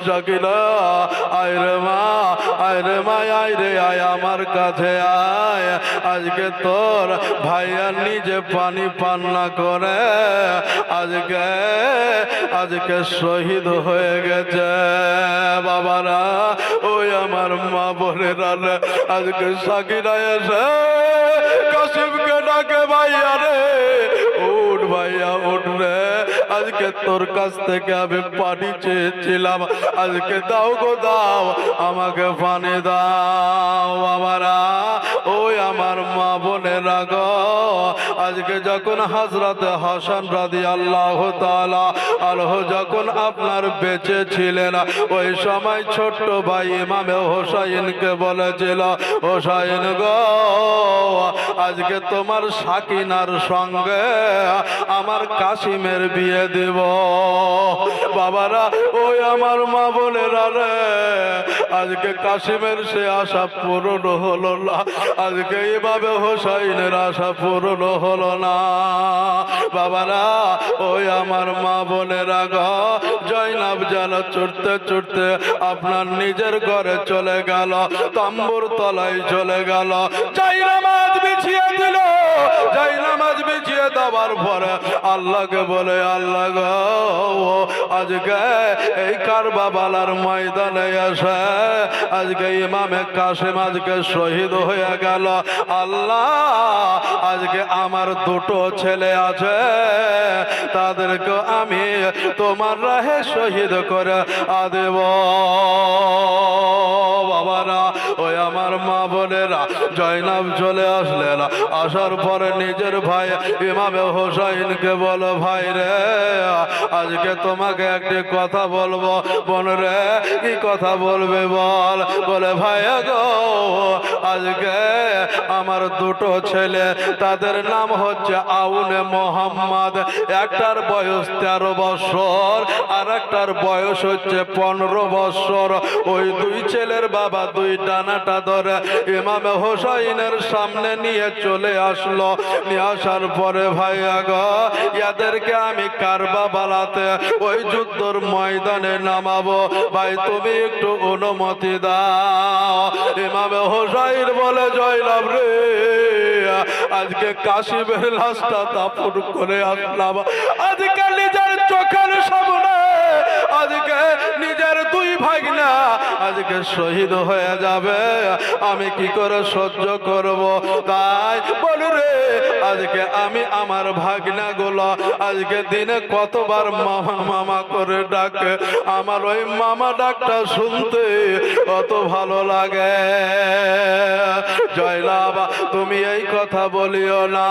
সাকিনা আয়রে মা, আয়রে মা, আয়রে আয় আমার কাছে আয়। আজকে তোর ভাইয়া নিজে পানি পান না করে আজকে শহীদ হয়ে গেছে। বাবারা ওই আমার মা বোনেরা আজকে সাকিনা এসে কাসিমকে ডাকে, ভাইয়া রে উঠ, ভাইয়া উঠ রে, আজকে তোর কাছ থেকে আমি পানি চেয়েছিলাম, আজকে দাও গো দাও, আমাকে পানি দাও। বাবারা, ওই আমার মা বোনেরা গো, আজকে যখন হযরতে হাসান রাদিয়াল্লাহু তাআলা আনহু যখন আপনার বেঁচে ছিলেন, ওই সময় ছোট্ট ভাই ইমামে হোসাইনকে বলেছিল, হোসাইন গো, আজকে তোমার সাকিনার সঙ্গে আমার কাসিমের বিয়ে দিব। বাবারা, ওই আমার মা বোনেরা রে, আজকে কাসিমের সে আশা পূরণ হলো না, আজকে এভাবে হোসাইনের আশা পূরণ হলো না। বাবারা, ওই আমার মা বোনেরা গো, জয়নাব যেন চড়তে চড়তে আপনার নিজের ঘরে চলে গেল, তাম্বুর তলায় চলে গেল, জায়নামাজ বিছিয়ে দিল। জায়নামাজ বিছিয়ে দেওয়ার পরে আল্লাহকে বলে, আল্লাহ গো, আজকে এই কারবালার ময়দানে এসে আজকে ইমামে কাসেম আজকে শহীদ হয়ে গেল। আল্লাহ, আজকে আমার দুটো ছেলে আছে, তাদেরকে আমি তোমার রাহে শহীদ করে দেব। বাবারা, ওই আমার মা বোনেরা জয়নাব চলে আসলেন, আসার পরে নিজের ভাই ইমামে হোসাইনকে বলো, ভাই রে, আজকে তোমাকে একটি কথা বলবো। বোন রে, কি কথা বলবে বল? বলে, ভাই গো, আজকে আমার দুটো ছেলে, তাদের নাম হচ্ছে আউনে মোহাম্মদ, একটার বয়স 13 বছর আর একটার বয়স হচ্ছে 15 বছর। ওই দুই ছেলের বাবা দুই ডানাটা ধরে ইমামে হোসাইনের সামনে নিয়ে চলে আসলো। নিয়ে আসার পরে, ভাইয়া গো, এদেরকে আমি কারবালাতে ওই যুদ্ধের ময়দানে নামাবো, ভাই তুমি একটু অনুমতি দাও। ইমামে হোসাইন বলে, জয়নাব রে, আজকে কাসিমের লাশটা দাফন করে আসলাম, আজকে নিজের চোখের সামনে আজকে নিজের দুই ভাগনা আজকে শহীদ হয়ে যাবে, আমি কি করে সহ্য করব? তাই বলু রে, আজকে আমি আমার ভাগনা গুলো আজকে দিনে কতবার মামা মামা করে ডাকে, আমার ওই মামা ডাকটা শুনতে কত ভালো লাগে। জয়নাব, তুমি এই কথা বলিও না।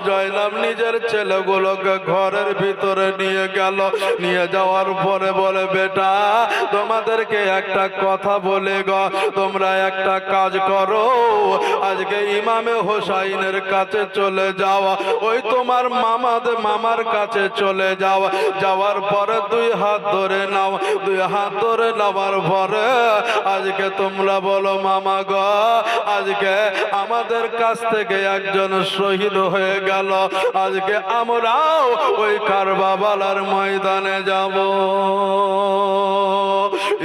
জয়নাব নিজের ছেলেগুলোকে ঘরের ভিতরে নিয়ে গেল, নিয়ে যাওয়ার পরে বলে, বেটা, তোমাদেরকে একটা কথা বলে গো, তোমরা একটা কাজ করো, আজকে ইমামে হোসাইনের কাছে চলে যাওয়া, ওই তোমার মামার কাছে চলে যাওয়া, যাওয়ার পরে দুই হাত ধরে নাও, দুই হাত ধরে নেওয়ার পরে আজকে তোমরা বলো, মামা গো, আজকে আমাদের কাছ থেকে একজন শহীদ হয়ে গেল, আজকে আমরাও ওই কারবালার ময়দানে যাব।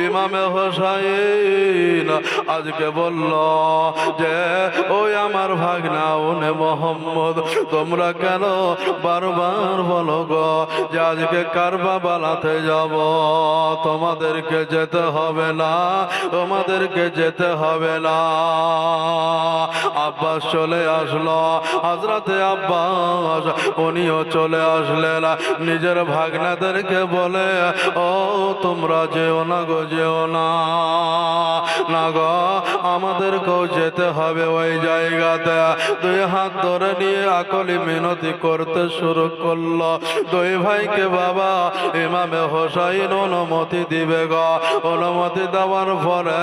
ইমামে হোসাইন আজকে বলল যে, ওই আমার ভাগনা উনে মোহাম্মদ, তোমরা কেন বারবার বলো গো যে আজকে কারবালাতে যাব? তোমাদেরকে যেতে হবে না, তোমাদেরকে যেতে হবে না। আব্বাস চলে আসলো, হযরতে আব্বাস উনিও চলে আসলেন, নিজের ভাগনাদেরকে বলে, ও তোমরা যেও না গো, যেও না, না গো, আমাদেরকেও যেতে হবে ওই জায়গাতে। দুই হাত ধরে নিয়ে আকলি মিনতি করতে শুরু করলো। দুই ভাইকে বাবা ইমামে হোসাইন অনুমতি দিবে গো। অনুমতি দেওয়ার পরে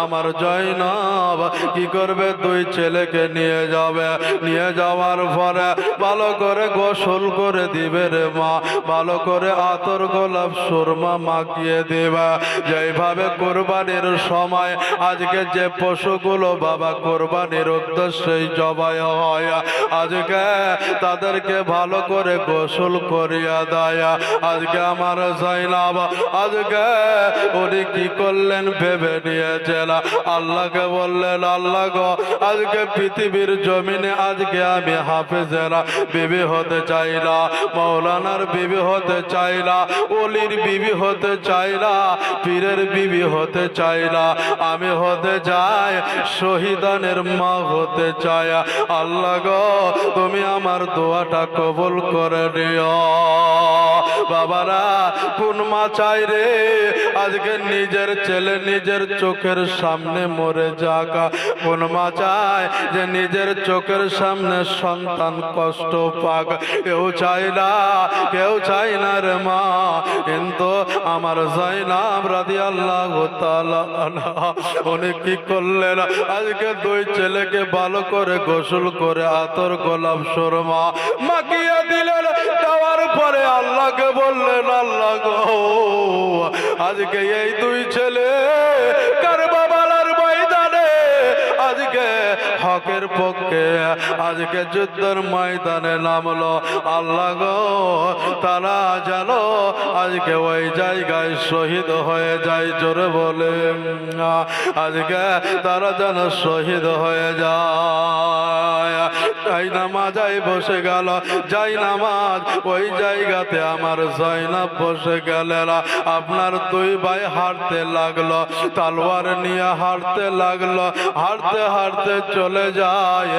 আমার জয়নাব কি করবে, দুই ছেলেকে নিয়ে যাবে, নিয়ে যাওয়ার পরে ভালো করে গোসল করে দিবে রে মা, ভালো করে আতর গোলাপ সুরমা মাখিয়ে দিবে। যেইভাবে কোরবানির সময় আজকে যে পশুগুলো বাবা কোরবানির উদ্দেশ্যেই জবাই হয়, আজকে তাদেরকে ভালো করে গোসল করিয়া দেয়। আজকে আমার জয়নাব আজকে উনি কি করলেন ভেবে নিয়েছেন, আল্লাহকে বললেন, আল্লাহ গো, আজকে পৃথিবীর জমিনে আজকে আমি হাফেজেরা বিবি হতে চাই না, মৌলানার বিবি হতে চাই না, ওলির বিবি হতে চাই না, পীরের বিবি হতে চাই না, আমি হতে চাই শহীদানের মা হতে চাই। আল্লাহ গো তুমি আমার দোয়াটা কবুল করে দিও। বাবারা কোন মা চাই রে আজকে নিজের ছেলে নিজের চোখের সামনে মরে যাক? কোন মা চায় যে নিজের চোখের সামনে সন্তান কষ্ট পাক? কেউ চাই না, কেউ চাই না রে মা। কিন্তু আমার জাইনাব রাদিয়াল্লাহু তাআলা আনহা উনি কি করলেন? আজকে দুই ছেলেকে ভালো করে গোসল করে আতর গোলাপ সুরমা মাখিয়ে দিলেন। দেওয়ার পরে আল্লাহকে বললেন, আল্লাহ গো আজকে এই দুই ছেলে কারবালার ময়দানে আজকে হকের পক্ষে আজকে যুদ্ধের ময়দানে নামলো। আল্লাহ গো তারা যেন আজকে ওই জায়গায় শহীদ হয়ে যায়। জোরে বলে আজকে তারা যেন শহীদ হয়ে যায়। যাই নামাজাই বসে গেল, যাই নামাজ ওই জায়গাতে আমার জয়নাব বসে গেলেন। আপনার দুই ভাই হাঁটতে লাগলো, তলোয়ার নিয়ে হাঁটতে লাগলো, হাঁটতে হাঁটতে চলে যায়।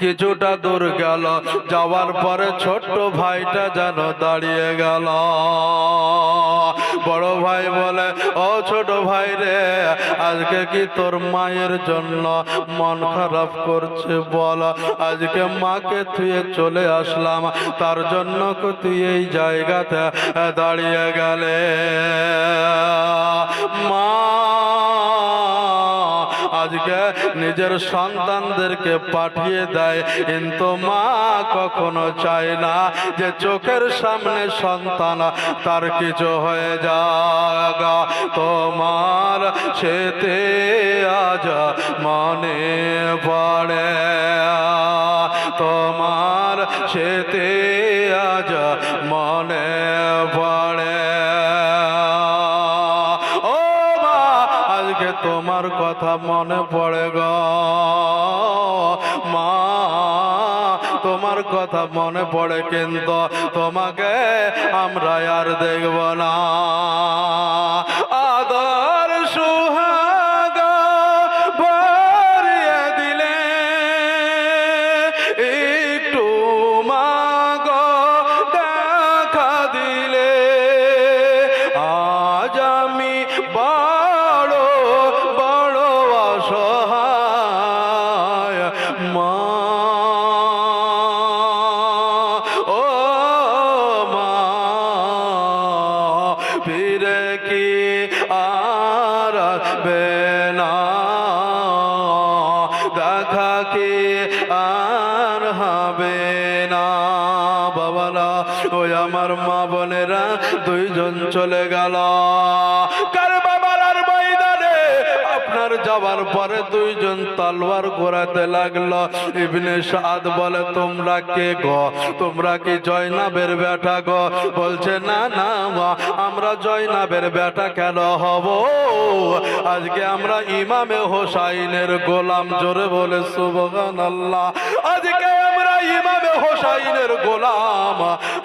কিছুটা দূর গেল, যাওয়ার পরে ছোট্ট ভাইটা যেন দাঁড়িয়ে গেল। বড় ভাই বলে, ও ছোট ভাই রে আজকে কি তোর মায়ের জন্য মন খারাপ করছে বল? আজকে মাকে থুয়ে চলে আসলাম, তার জন্য তুই এই জায়গাতে দাঁড়িয়ে গেলে। মা আজকে নিজের সন্তানদেরকে পাঠিয়ে দেয়, কিন্তু মা কখনো চায় না যে চোখের সামনে সন্তান তার কিছু হয়ে যাক। তোমার সেতে আজ মনে পড়ে, তোমার সেতে আজ মনে পড়ে। তোমার কথা মনে পড়ে গো মা, তোমার কথা মনে পড়ে, কিন্তু তোমাকে আমরা আর দেখব না। আদর সুহাগা ভরিয়ে দিলে একটু মা গো দেখা দিলে, আজ আমি ফিরে কি আর আসবে না, দেখা কি আর হবে না। বাবারা ওই আমার মা বোনেরা দুইজন চলে গেল কারবালার ময়দানে। আপনার যাওয়ার পরে দুইজন তলোয়ার ঘোরাতে লাগলো। ইবনে সাদ বলে, তোমরা কে গো? তোমরা কি জয়নাবের বেটা গো? বলছে, না না আমরা জয়নাবের বেটা কেন হব? আজকে আমরা ইমামে হোসাইনের গোলাম। জোরে বলে সুবহানাল্লাহ। আজকে আমরা ইমামে হোসাইনের গোলাম।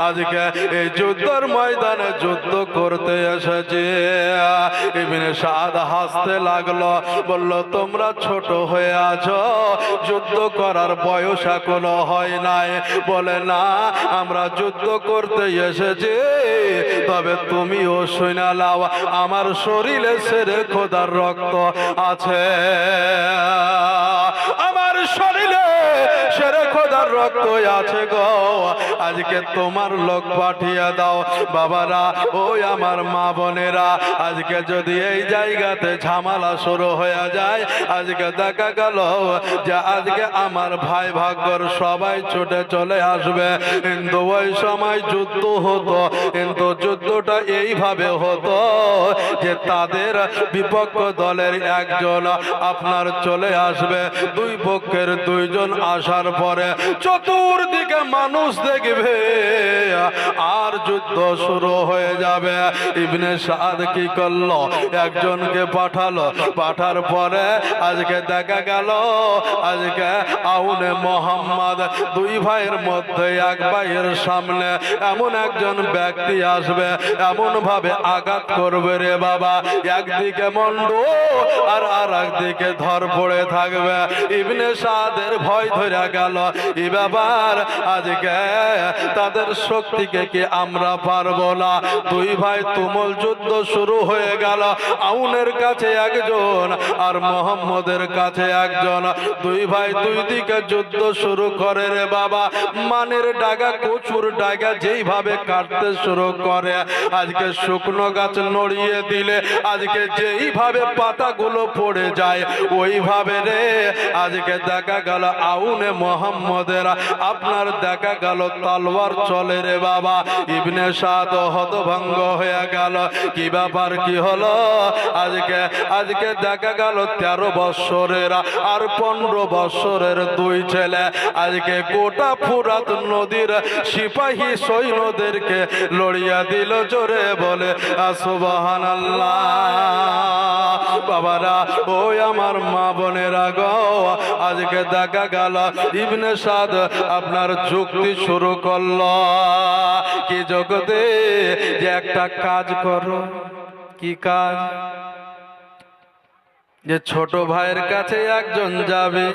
আজকে এই যুদ্ধের ময়দানে যুদ্ধ করতে এসেছে। ইবনে সাদ হাসতে লাগলো, বলল, তোমরা ছোট হয়ে আছো, যুদ্ধ করার বয়স এখনো হয় নাই। বলে, না আমরা যুদ্ধ করতে এসেছি, তবে তুমিও শুনে নাও আমার শরীরে শেরে খোদার রক্ত আছে, আমার শরীরে শেরে খোদার রক্ত আছে গো। আজকে তোমার লোক পাঠিয়ে দাও। বাবারা ওই আমার মা বোনেরা, আজকে যদি এই জায়গাতে ঝামেলা শুরু হয়ে যায়, আজকে দেখা গেল যে আজকে আমার ভাই ভাগ্যর সবাই ছুটে চলে আসবে। কিন্তু ওই সময় যুদ্ধ হতো, কিন্তু যুদ্ধটা এইভাবে হতো যে তাদের বিপক্ষ দলের একজন আপনার চলে আসবে, দুই পক্ষের দুইজন আসার পরে চতুর চতুর্দিকে মানুষ দেখবে আর যুদ্ধ শুরু হয়ে যাবে। ইবনে সাদ কি করলো, একজনকে পাঠালো, পাঠার পরে আজকে দেখা গেল আজকে আউনে মোহাম্মদ দুই ভাইয়ের মধ্যে এক ভাইয়ের সামনে এমন একজন ব্যক্তি আসবে, এমন ভাবে আঘাত করবে রে বাবা, একদিকে মন্ড আর একদিকে ধর পড়ে থাকবে। ইবনে সাদের ভয় ধরে গেল, এই ব্যাপার আজকে তাদের শক্তিকে কি আমরা পারবো না। দুই ভাই তুমুল যুদ্ধ শুরু হয়ে গেল। আউনের কাছে একজন আর মোহাম্মদের কাছে একজন, দুই ভাই দুই দিকে যুদ্ধ শুরু করে রে বাবা। মানের ডাগা কচুর ডাগা যেইভাবে কাটতে শুরু করে, আজকে শুকনো গাছ নড়িয়ে দিলে আজকে যেইভাবে পাতাগুলো পড়ে যায় ওইভাবে রে আজকে দেখা গেল আউনে মোহাম্মদের আপনার দেখা গেল তলোয়ার চলে রে বাবা। ইবনে সাদ হতভঙ্গ হয়ে গেল, কি ব্যাপার কি হলো। আজকে দেখা গেল 13 বৎসরের আর 15 বৎসরের দুই ছেলে আজকে গোটা ফুরাত নদীর সিপাহী সৈন্যদেরকে লড়িয়া দিল। জোরে বলে সুবহানাল্লাহ। বাবারা, ওই আমার মা বোনেরা গো, আজকে দেখা গেল ইবনে সাদ আপনার যুক্তি শুরু করলো, কি জগতে যে একটা কাজ করো। কি কাজ? যে ছোট ভাইয়ের কাছে একজন যাবে,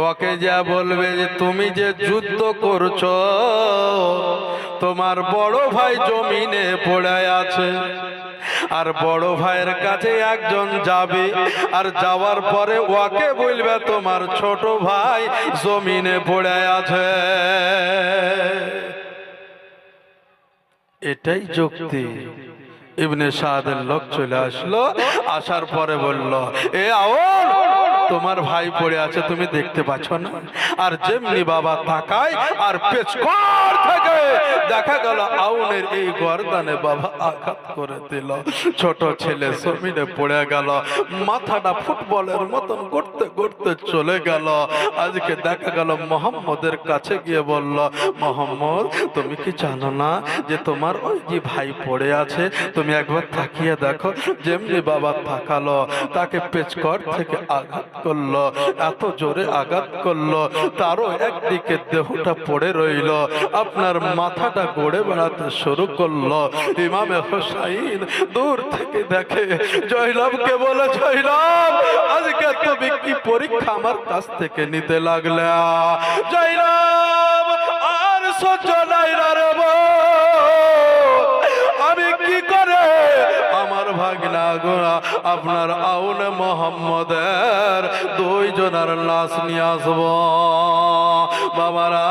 ওকে যা বলবে যে তুমি যে যুদ্ধ করছো তোমার বড় ভাই জমিনে পড়ে আছে। আর বড় ভাইয়ের কাছে একজন যাবে, আর যাওয়ার পরে ওকে বলবে তোমার ছোট ভাই জমিনে পড়ে আছে। এটাই যুক্তি। ইবনে সাদের লোক চলে আসলো, আসার পরে বলল, এ আউন, তোমার ভাই পড়ে আছে তুমি দেখতে পাচ্ছ না? আর যেমনি বাবা তাকায় আর পেছকর থেকে দেখা গেল আউনের এই গর্দানে বাবা আঘাত করে দিল। ছোট ছেলে জমিনে পড়ে গেল, মাথাটা ফুটবলের মতন করতে করতে চলে গেল। আজকে দেখা গেল মোহাম্মদের কাছে গিয়ে বলল, মোহাম্মদ তুমি কি জানো না যে তোমার ওই যে ভাই পড়ে আছে, তুমি একবার তাকিয়ে দেখো। যেমনি বাবা তাকালো, তাকে পেছকর থেকে আঘাত করলো, এত জোরে আঘাত করলো তারও একদিকে দেহটা পড়ে রইল, আপনার মাথাটা গড়ে বেড়াতে শুরু করলো। ইমামে হোসাইন দূর থেকে দেখে, জয়নবকে বলে, জয়নব আজকে তুমি কি পরীক্ষা আমার কাছ থেকে নিতে লাগলে? জয়নব আর সহ্য নাই রে বউ, আমি কি করে আমার ভাগনা গোড়া আপনার আউন মোহাম্মদের দুইজনের লাশ নিয়ে আসব? বাবারা,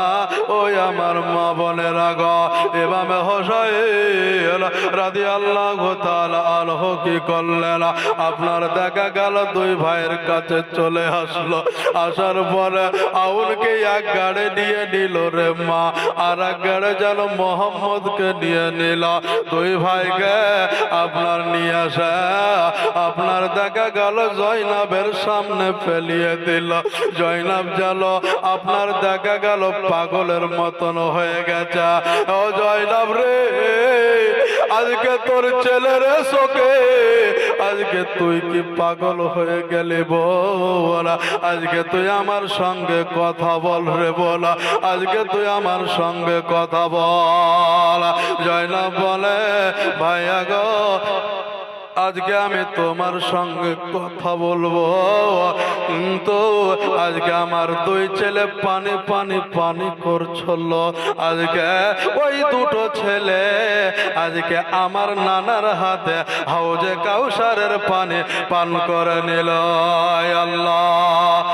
ওই আমার মা বোনেরা গো, ইমামে হোসাইন রাদিয়াল্লাহু তাআলা আনহু কি করলেন, আপনার দেখা গেল দুই ভাইয়ের কাছে চলে আসলো। আসার পরে আউনকে এক গাড়ি নিয়ে নিল রে মা, আর এক গাড়ি যেন মোহাম্মদকে নিয়ে নিল। দুই ভাইকে আপনার নিয়ে আসে আপনার দেখা গেল জয়নবের সামনে ফেলিয়ে দিল। জয়নব যেন আপনার দেখা গেল পাগলের মতন হয়ে গেছে। ও জয়নব রে, আজকে তোর ছেলের শোকে আজকে তুই কি পাগল হয়ে গেলি বলা? আজকে তুই আমার সঙ্গে কথা বল রে বলা, আজকে তুই আমার সঙ্গে কথা বল। জয়নব বলে, ভাইয়া গো, আজকে আমি তোমার সঙ্গে কথা বলবো, কিন্তু আজকে আমার দুই ছেলে পানি পানি পানি করছিল। আজকে ওই দুটো ছেলে আজকে আমার নানার হাতে হাউজে কাউসারের পানি পান করে নিল। আল্লাহ